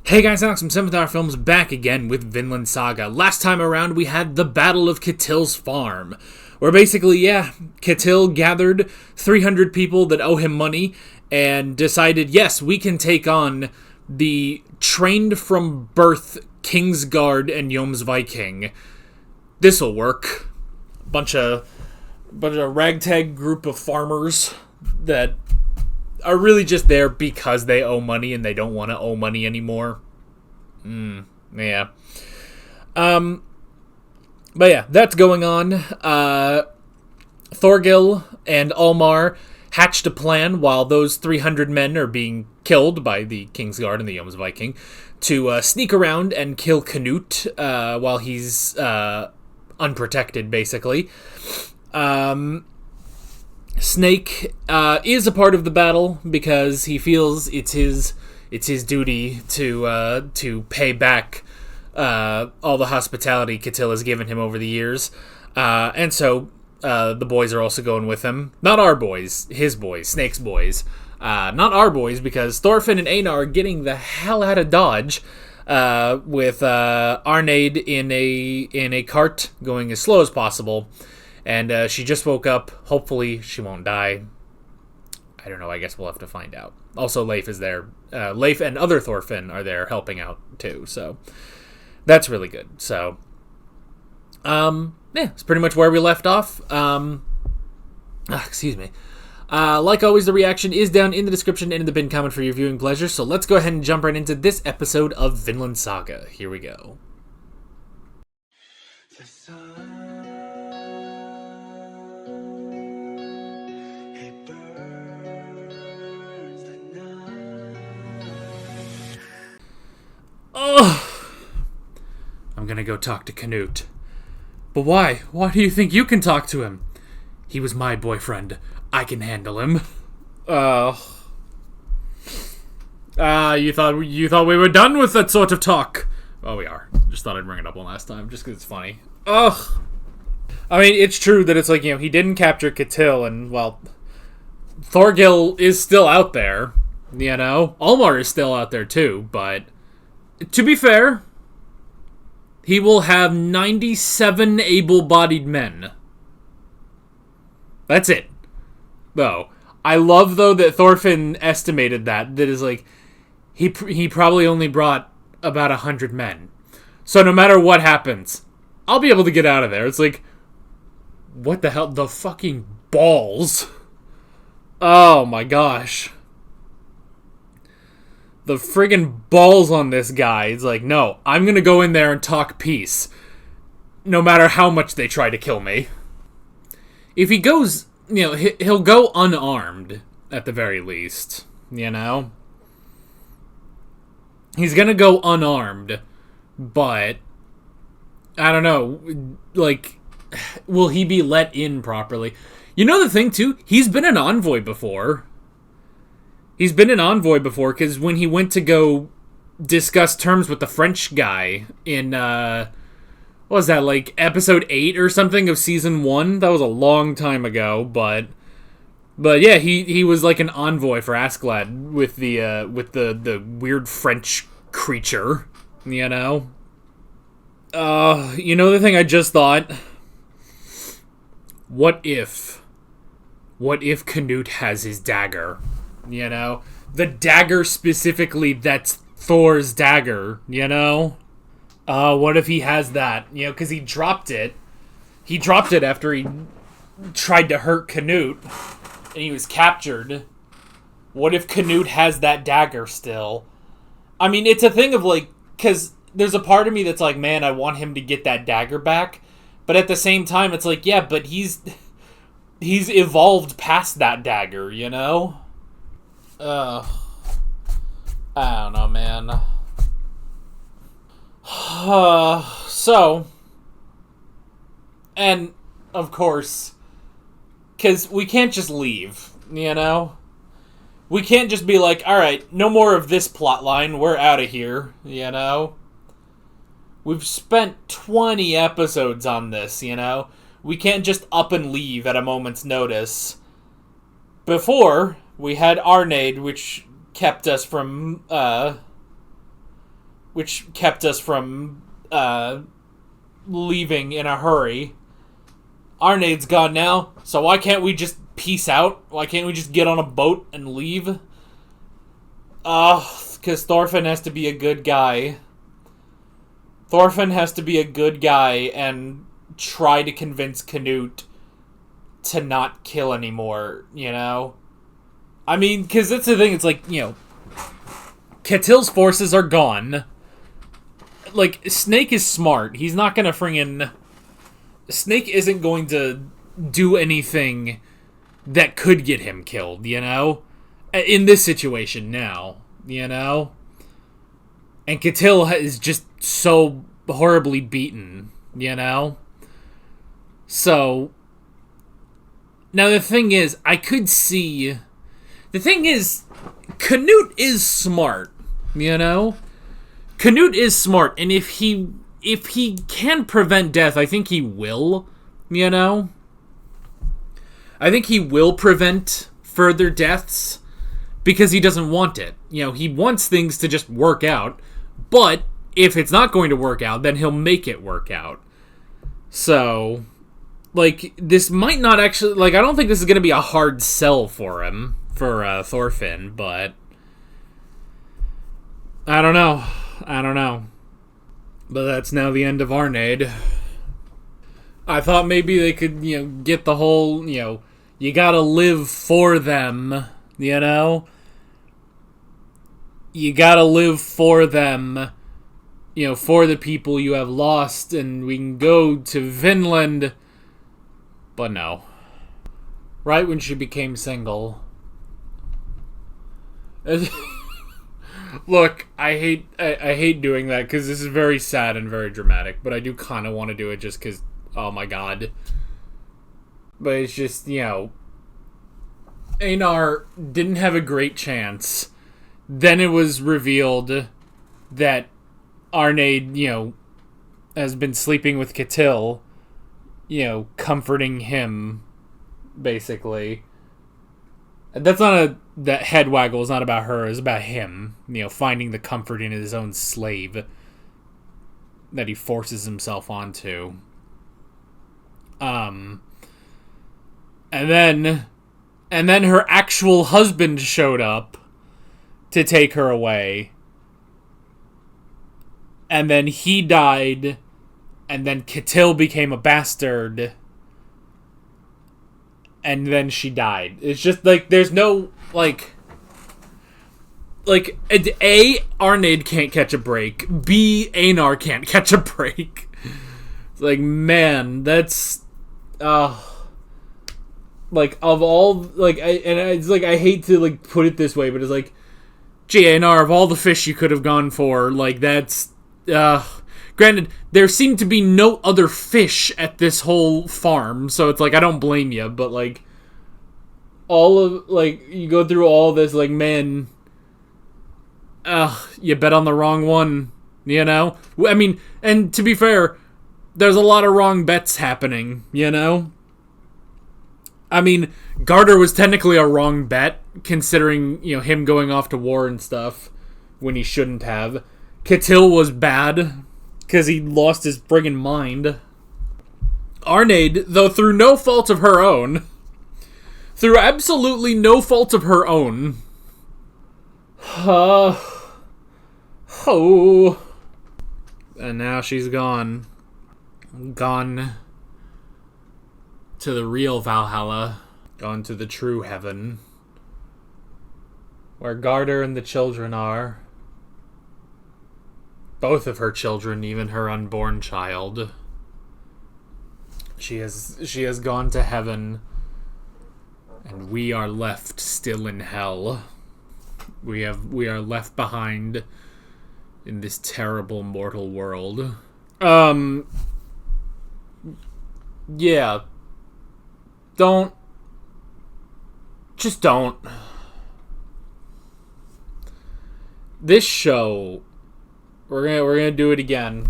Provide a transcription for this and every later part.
Hey guys, Alex from 7th Hour Films back again with Vinland Saga. Last time around we had the Battle of Ketil's farm, where basically, Ketil gathered 300 people that owe him money and decided, yes, we can take on the trained from birth Kingsguard and Jomsviking. This'll work. Bunch of ragtag group of farmers that are really just there because they owe money and they don't want to owe money anymore. Yeah. But yeah, that's going on. Thorgil and Almar hatched a plan while those 300 men are being killed by the Kingsguard and the Jomsviking to sneak around and kill Canute while he's unprotected, basically. Snake is a part of the battle because he feels it's his duty to pay back all the hospitality Ketil has given him over the years, and so the boys are also going with him. Not our boys, his boys, Snake's boys. Not our boys because Thorfinn and Einar are getting the hell out of Dodge with Arnheid in a cart going as slow as possible. And she just woke up. Hopefully she won't die. I don't know. I guess we'll have to find out. Also, Leif is there. Leif and other Thorfinn are there helping out, too. So, that's really good. So, it's pretty much where we left off. Excuse me. Like always, the reaction is down in the description and in the pinned comment for your viewing pleasure. So, let's go ahead and jump right into this episode of Vinland Saga. Here we go. Oh, I'm gonna go talk to Canute. But why? Why do you think you can talk to him? He was my boyfriend. I can handle him. You thought we were done with that sort of talk? Well, we are. Just thought I'd bring it up one last time, just because it's funny. Ugh. I mean, it's true that it's like, he didn't capture Ketil, and, well, Thorgil is still out there, Almar is still out there, too, but to be fair, he will have 97 able-bodied men. That's it. Though, I love, though, that Thorfinn estimated that is like, he probably only brought about 100 men. So no matter what happens, I'll be able to get out of there. It's like, what the hell? The fucking balls. Oh my gosh. The friggin' balls on this guy. It's like, no, I'm gonna go in there and talk peace. No matter how much they try to kill me. If he goes, he'll go unarmed, at the very least. He's gonna go unarmed, but I don't know, like, will he be let in properly? The thing, too, he's been an envoy before. Because when he went to go discuss terms with the French guy in, what was that, like, episode 8 or something of season 1? That was a long time ago, but yeah, he was like an envoy for Askeladd with the weird French creature, the thing I just thought? What if Canute has his dagger? The dagger specifically that's Thor's dagger, what if he has that? Because he dropped it. He dropped it after he tried to hurt Canute, and he was captured. What if Canute has that dagger still? I mean, it's a thing of, like, because there's a part of me that's like, man, I want him to get that dagger back. But at the same time, it's like, yeah, but he's evolved past that dagger, I don't know, man. So, and, of course, because we can't just leave, We can't just be like, alright, no more of this plot line, we're out of here, We've spent 20 episodes on this, We can't just up and leave at a moment's notice. Before, we had Arnheid, which kept us from which kept us from leaving in a hurry. Arneid's gone now, so why can't we just peace out? Why can't we just get on a boat and leave? Because Thorfinn has to be a good guy. Thorfinn has to be a good guy and try to convince Canute to not kill anymore, you know? I mean, because that's the thing, it's like, you know, Ketil's forces are gone. Like, Snake is smart. He's not gonna Snake isn't going to do anything that could get him killed, you know? In this situation now, you know? And Ketil is just so horribly beaten, you know? So, now the thing is, Canute is smart, you know? Canute is smart, and if he can prevent death, I think he will, you know? I think he will prevent further deaths because he doesn't want it. You know, he wants things to just work out, but if it's not going to work out, then he'll make it work out. So, like, this might not actually, like, I don't think this is going to be a hard sell for him, for Thorfinn, but I don't know. But that's now the end of Arneid. I thought maybe they could, you know, get the whole, you know, you gotta live for them, you know? You gotta live for them, you know, for the people you have lost, and we can go to Vinland. But no. Right when she became single. Look, I hate doing that because this is very sad and very dramatic, but I do kind of want to do it just because, oh my god. But it's just, you know, Einar didn't have a great chance. Then it was revealed that Arneid, you know, has been sleeping with Ketil, you know, comforting him, basically. That's not that head waggle is not about her, it's about him, you know, finding the comfort in his own slave that he forces himself onto. And then her actual husband showed up to take her away. And then he died, and then Ketil became a bastard. And then she died. It's just, like, there's no, like, A, Arneid can't catch a break. B, Einar can't catch a break. It's like, man, that's, like, of all, like, it's like, I hate to, like, put it this way, but it's like, gee, Einar, of all the fish you could have gone for, like, that's, granted, there seemed to be no other fish at this whole farm, so it's like, I don't blame you, but, like, all of, like, you go through all this, like, man, you bet on the wrong one, you know? I mean, and to be fair, there's a lot of wrong bets happening, you know? I mean, Garter was technically a wrong bet, considering, you know, him going off to war and stuff, when he shouldn't have. Ketil was bad, because he lost his friggin' mind. Arneid, though through no fault of her own, through absolutely no fault of her own, and now she's gone. Gone to the real Valhalla. Gone to the true heaven. Where Garter and the children are. Both of her children, even her unborn child. She has gone to heaven, and we are left still in hell. We are left behind in this terrible mortal world. Yeah. Just don't. This show, we're gonna do it again.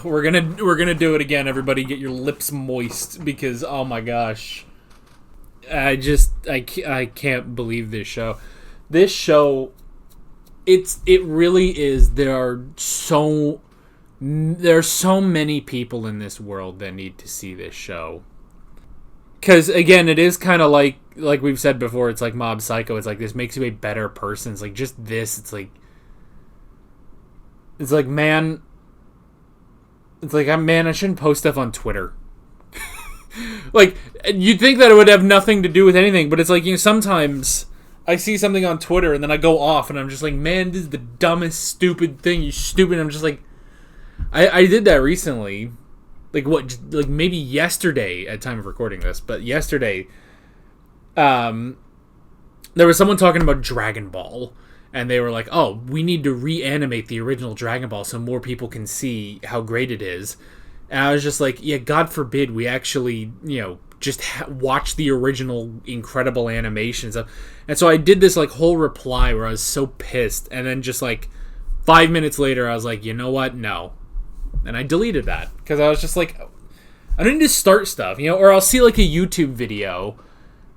We're gonna do it again. Everybody, get your lips moist because oh my gosh, I can't believe this show. This show it really is. There are so many people in this world that need to see this show. Because, again, it is kind of like we've said before, it's like Mob Psycho. It's like, this makes you a better person. It's like, just this. It's like, man, I shouldn't post stuff on Twitter. Like, you'd think that it would have nothing to do with anything, but it's like, sometimes I see something on Twitter and then I go off and I'm just like, man, this is the dumbest, stupid thing. You stupid. I'm just like, I did that recently. Like maybe yesterday at time of recording this, but yesterday, there was someone talking about Dragon Ball, and they were like, oh, we need to reanimate the original Dragon Ball so more people can see how great it is. And I was just like, yeah, God forbid we actually, just watch the original incredible animations. And so I did this like whole reply where I was so pissed, and then just like 5 minutes later, I was like, you know what? No. And I deleted that because I was just like, I don't need to start stuff, or I'll see like a YouTube video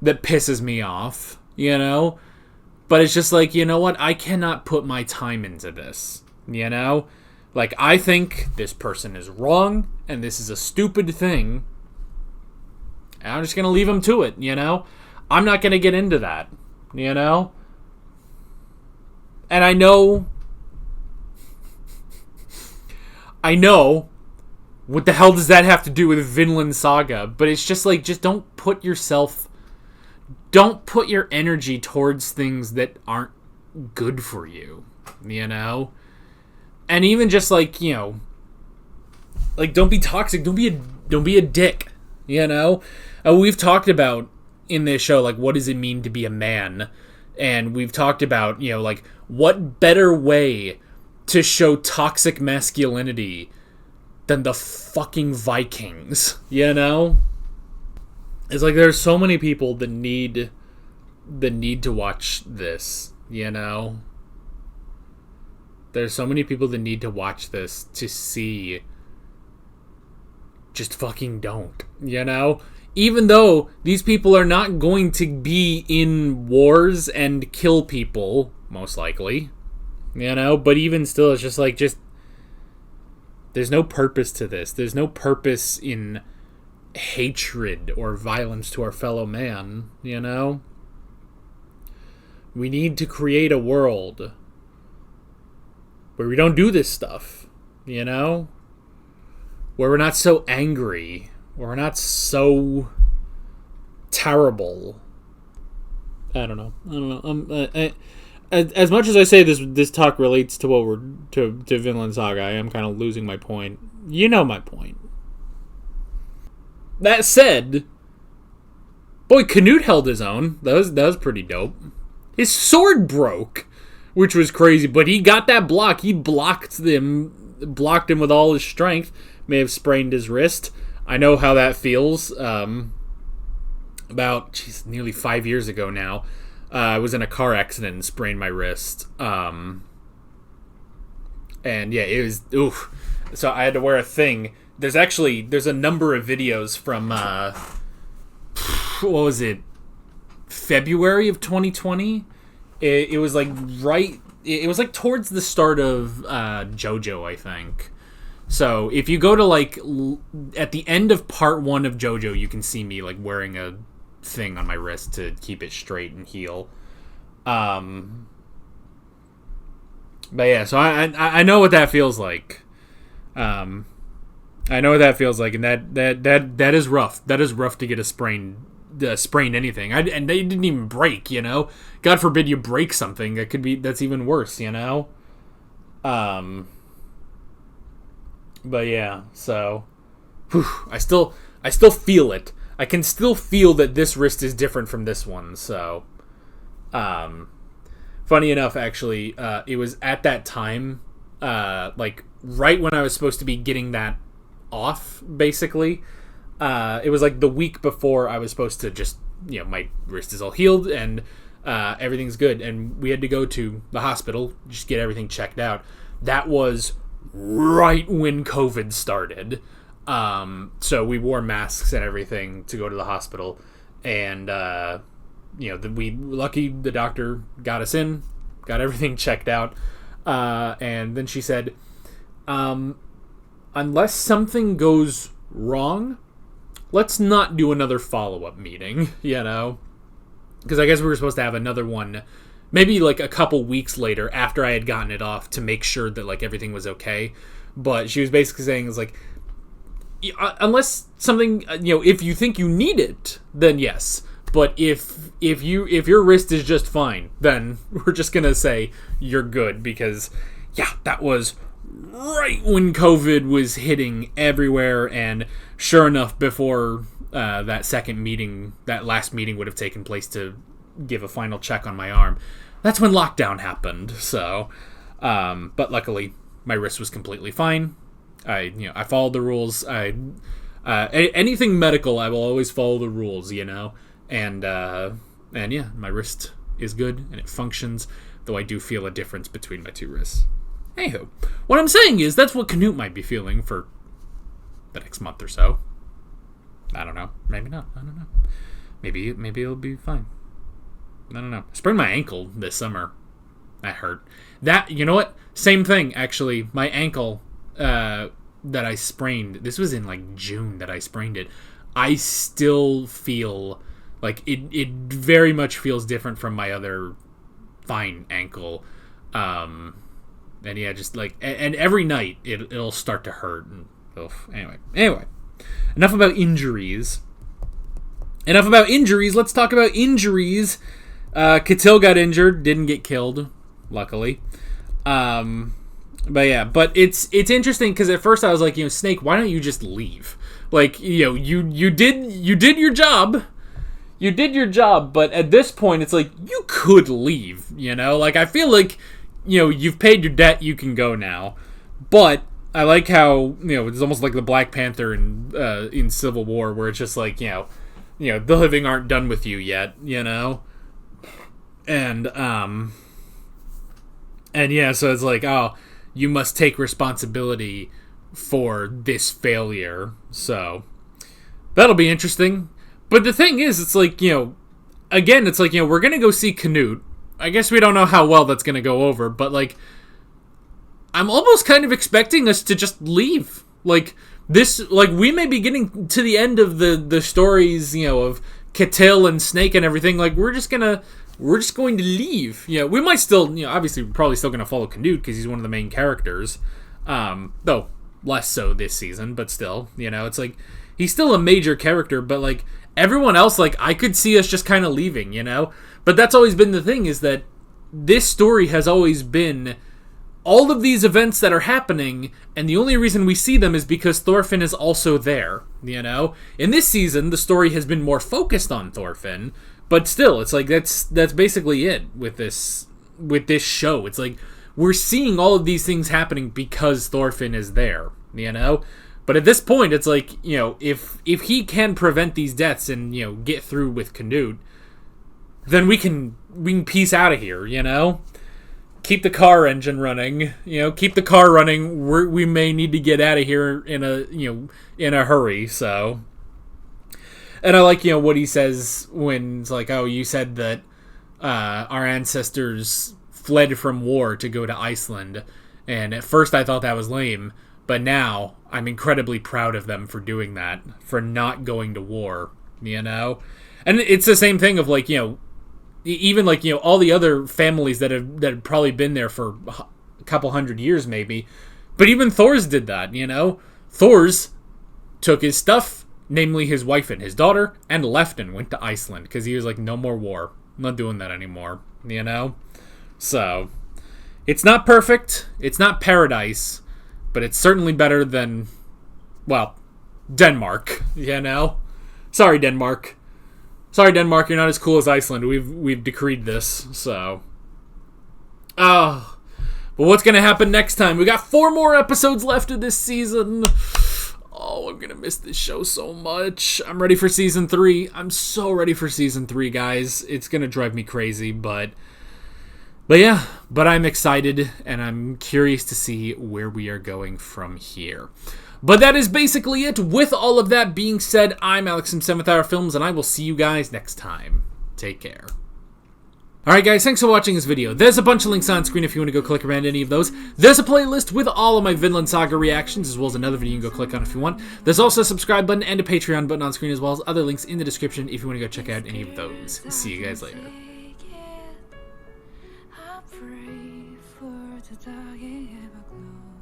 that pisses me off, but it's just like, you know what? I cannot put my time into this, like, I think this person is wrong and this is a stupid thing. And I'm just going to leave them to it, I'm not going to get into that, and I know what the hell does that have to do with Vinland Saga, but it's just like, just don't put your energy towards things that aren't good for you, and even just like, like, don't be toxic, don't be a dick, we've talked about in this show, like, what does it mean to be a man, and we've talked about, like, what better way to show toxic masculinity than the fucking Vikings, It's like, there's so many people that need to watch this, There's so many people that need to watch this to see. Just fucking don't, Even though these people are not going to be in wars and kill people, most likely, but even still, it's just like, there's no purpose to this. There's no purpose in hatred or violence to our fellow man, We need to create a world where we don't do this stuff, Where we're not so angry, or we're not so terrible. I don't know. As much as I say this talk relates to what we're to Vinland Saga, I am kind of losing my point. You know my point. That said, boy, Canute held his own. That was pretty dope. His sword broke, which was crazy, but he got that block. He blocked him with all his strength. May have sprained his wrist. I know how that feels. Nearly 5 years ago now. I was in a car accident and sprained my wrist. And yeah, it was, oof. So I had to wear a thing. There's a number of videos from, what was it? February of 2020? It was like it was like towards the start of JoJo, I think. So if you go to like at the end of part 1 of JoJo, you can see me like wearing a thing on my wrist to keep it straight and heal. But yeah, so I know what that feels like. I know what that feels like, and that is rough. That is rough to get a sprain anything. And they didn't even break, God forbid you break something. That's even worse, But yeah, so I still feel it. I can still feel that this wrist is different from this one. So, funny enough, actually, it was at that time, like right when I was supposed to be getting that off, basically. It was like the week before I was supposed to just, my wrist is all healed and everything's good. And we had to go to the hospital, just get everything checked out. That was right when COVID started. So we wore masks and everything to go to the hospital. And, lucky the doctor got us in, got everything checked out. And then she said, unless something goes wrong, let's not do another follow-up meeting, you know? Because I guess we were supposed to have another one maybe like a couple weeks later after I had gotten it off to make sure that like everything was okay. But she was basically saying, is like, unless something, if you think you need it, then yes. But if your wrist is just fine, then we're just gonna say you're good, because yeah, that was right when COVID was hitting everywhere, and sure enough, before that last meeting would have taken place to give a final check on my arm, that's when lockdown happened. So, but luckily my wrist was completely fine. I followed the rules. Anything medical, I will always follow the rules, and yeah, my wrist is good and it functions, though I do feel a difference between my two wrists. Anywho, what I'm saying is that's what Canute might be feeling for the next month or so. I don't know. Maybe not. I don't know. Maybe it'll be fine. I don't know. I sprained my ankle this summer. That hurt. You know what? Same thing, actually. My ankle that I sprained, this was in like June that I sprained it. I still feel like it very much feels different from my other fine ankle. And yeah, just like, and every night it'll start to hurt. And anyway, enough about injuries. Let's talk about injuries. Catil got injured, didn't get killed, luckily. But yeah, but it's interesting because at first I was like, Snake, why don't you just leave? Like, you did your job. You did your job, but at this point it's like you could leave, Like, I feel like, you've paid your debt, you can go now. But I like how, it's almost like the Black Panther in Civil War, where it's just like, the living aren't done with you yet, And yeah, so it's like, oh, you must take responsibility for this failure. So that'll be interesting. But the thing is, it's like, again, it's like, we're going to go see Canute. I guess we don't know how well that's going to go over, but like, I'm almost kind of expecting us to just leave. Like, this, like, we may be getting to the end of the stories, of Catil and Snake and everything. Like, we're just going to leave. We might still, obviously we're probably still going to follow Canute because he's one of the main characters. Though less so this season, but still, it's like, he's still a major character, but like, everyone else, like, I could see us just kind of leaving, But that's always been the thing, is that this story has always been all of these events that are happening, and the only reason we see them is because Thorfinn is also there, In this season, the story has been more focused on Thorfinn, but still, it's like, that's basically it with this show. It's like, we're seeing all of these things happening because Thorfinn is there, But at this point, it's like, if he can prevent these deaths and, get through with Canute, then we can peace out of here, Keep the car engine running, keep the car running. We may need to get out of here in a hurry, so. And I like, what he says when it's like, oh, you said that our ancestors fled from war to go to Iceland. And at first I thought that was lame, but now I'm incredibly proud of them for doing that, for not going to war, And it's the same thing of like, even like, all the other families that have probably been there for a couple hundred years maybe. But even Thor's did that, Thor's took his stuff, namely his wife and his daughter, and left and went to Iceland because he was like, no more war. I'm not doing that anymore, So, it's not perfect. It's not paradise. But it's certainly better than, well, Denmark, Sorry, Denmark. Sorry, Denmark, you're not as cool as Iceland. We've decreed this, so. Oh. But what's going to happen next time? We got 4 more episodes left of this season. Oh, I'm going to miss this show so much. I'm ready for season 3. I'm so ready for season 3, guys. It's going to drive me crazy, but yeah. But I'm excited, and I'm curious to see where we are going from here. But that is basically it. With all of that being said, I'm Alex from 7th Hour Films, and I will see you guys next time. Take care. Alright guys, thanks for watching this video. There's a bunch of links on screen if you want to go click around any of those. There's a playlist with all of my Vinland Saga reactions, as well as another video you can go click on if you want. There's also a subscribe button and a Patreon button on screen, as well as other links in the description if you want to go check out any of those. See you guys later.